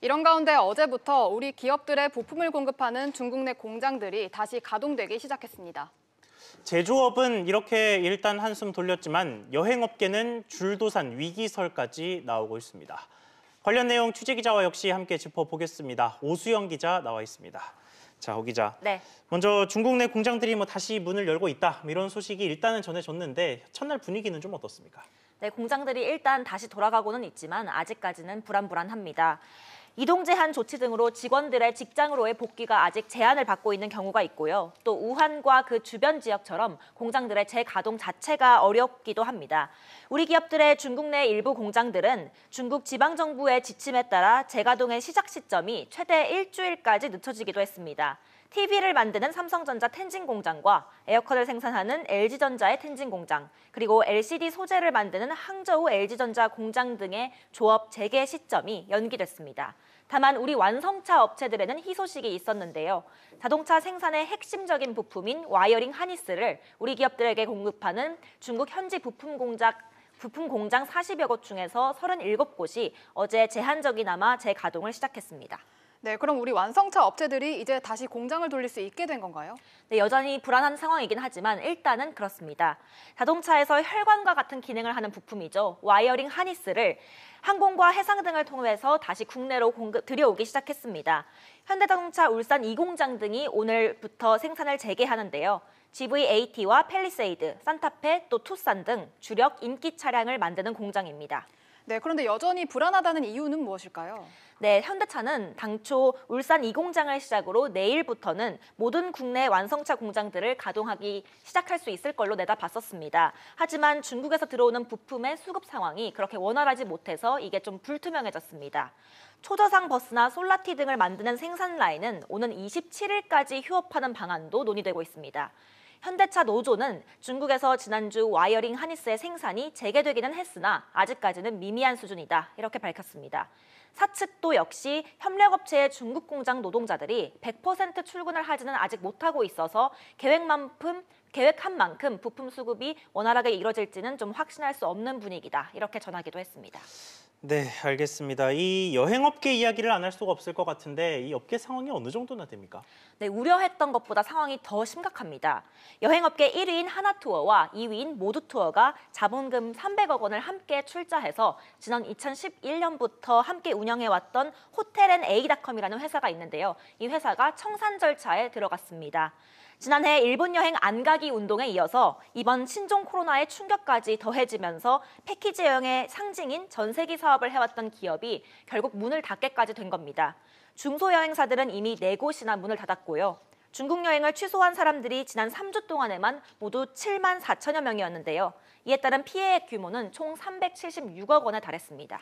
이런 가운데 어제부터 우리 기업들의 부품을 공급하는 중국 내 공장들이 다시 가동되기 시작했습니다. 제조업은 이렇게 일단 한숨 돌렸지만 여행업계는 줄도산 위기설까지 나오고 있습니다. 관련 내용 취재기자와 역시 함께 짚어보겠습니다. 오수영 기자 나와 있습니다. 자, 오 기자. 네. 먼저 중국 내 공장들이 다시 문을 열고 있다 이런 소식이 일단은 전해졌는데 첫날 분위기는 좀 어떻습니까? 네, 공장들이 일단 다시 돌아가고는 있지만 아직까지는 불안합니다. 이동 제한 조치 등으로 직원들의 직장으로의 복귀가 아직 제한을 받고 있는 경우가 있고요. 또 우한과 그 주변 지역처럼 공장들의 재가동 자체가 어렵기도 합니다. 우리 기업들의 중국 내 일부 공장들은 중국 지방정부의 지침에 따라 재가동의 시작 시점이 최대 일주일까지 늦춰지기도 했습니다. TV를 만드는 삼성전자 텐진 공장과 에어컨을 생산하는 LG전자의 텐진 공장, 그리고 LCD 소재를 만드는 항저우 LG전자 공장 등의 조업 재개 시점이 연기됐습니다. 다만 우리 완성차 업체들에는 희소식이 있었는데요. 자동차 생산의 핵심적인 부품인 와이어링 하니스를 우리 기업들에게 공급하는 중국 현지 부품 공장 40여 곳 중에서 37곳이 어제 제한적이나마 재가동을 시작했습니다. 네, 그럼 우리 완성차 업체들이 이제 다시 공장을 돌릴 수 있게 된 건가요? 네, 여전히 불안한 상황이긴 하지만 일단은 그렇습니다. 자동차에서 혈관과 같은 기능을 하는 부품이죠. 와이어링 하니스를 항공과 해상 등을 통해서 다시 국내로 들여오기 시작했습니다. 현대자동차 울산 2공장 등이 오늘부터 생산을 재개하는데요. GV80와 팰리세이드, 산타페, 또 투싼 등 주력 인기 차량을 만드는 공장입니다. 네, 그런데 여전히 불안하다는 이유는 무엇일까요? 네, 현대차는 당초 울산 2공장을 시작으로 내일부터는 모든 국내 완성차 공장들을 가동하기 시작할 수 있을 걸로 내다봤었습니다. 하지만 중국에서 들어오는 부품의 수급 상황이 그렇게 원활하지 못해서 이게 좀 불투명해졌습니다. 초저상 버스나 솔라티 등을 만드는 생산 라인은 오는 27일까지 휴업하는 방안도 논의되고 있습니다. 현대차 노조는 중국에서 지난주 와이어링 하니스의 생산이 재개되기는 했으나 아직까지는 미미한 수준이다 이렇게 밝혔습니다. 사측도 역시 협력업체의 중국 공장 노동자들이 100% 출근을 하지는 아직 못하고 있어서 계획한 만큼 부품 수급이 원활하게 이뤄질지는 좀 확신할 수 없는 분위기다 이렇게 전하기도 했습니다. 네, 알겠습니다. 이 여행업계 이야기를 안 할 수가 없을 것 같은데 이 업계 상황이 어느 정도나 됩니까? 네, 우려했던 것보다 상황이 더 심각합니다. 여행업계 1위인 하나투어와 2위인 모두투어가 자본금 300억 원을 함께 출자해서 지난 2011년부터 함께 운영해왔던 호텔앤에이닷컴이라는 회사가 있는데요. 이 회사가 청산 절차에 들어갔습니다. 지난해 일본 여행 안 가기 운동에 이어서 이번 신종 코로나의 충격까지 더해지면서 패키지 여행의 상징인 전세기 사업을 해왔던 기업이 결국 문을 닫게까지 된 겁니다. 중소여행사들은 이미 4곳이나 문을 닫았고요. 중국 여행을 취소한 사람들이 지난 3주 동안에만 모두 7만 4천여 명이었는데요. 이에 따른 피해액 규모는 총 376억 원에 달했습니다.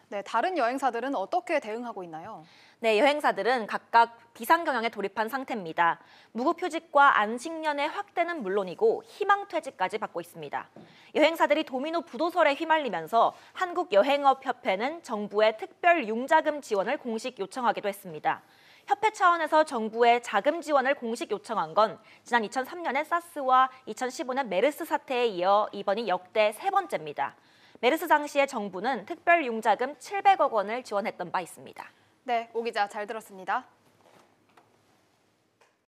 네, 다른 여행사들은 어떻게 대응하고 있나요? 네, 여행사들은 각각 비상경영에 돌입한 상태입니다. 무급휴직과 안식년의 확대는 물론이고 희망퇴직까지 받고 있습니다. 여행사들이 도미노 부도설에 휘말리면서 한국여행업협회는 정부의 특별 융자금 지원을 공식 요청하기도 했습니다. 협회 차원에서 정부의 자금 지원을 공식 요청한 건 지난 2003년의 사스와 2015년 메르스 사태에 이어 이번이 역대 3번째입니다. 메르스 당시에 정부는 특별 융자금 700억 원을 지원했던 바 있습니다. 네, 오 기자 잘 들었습니다.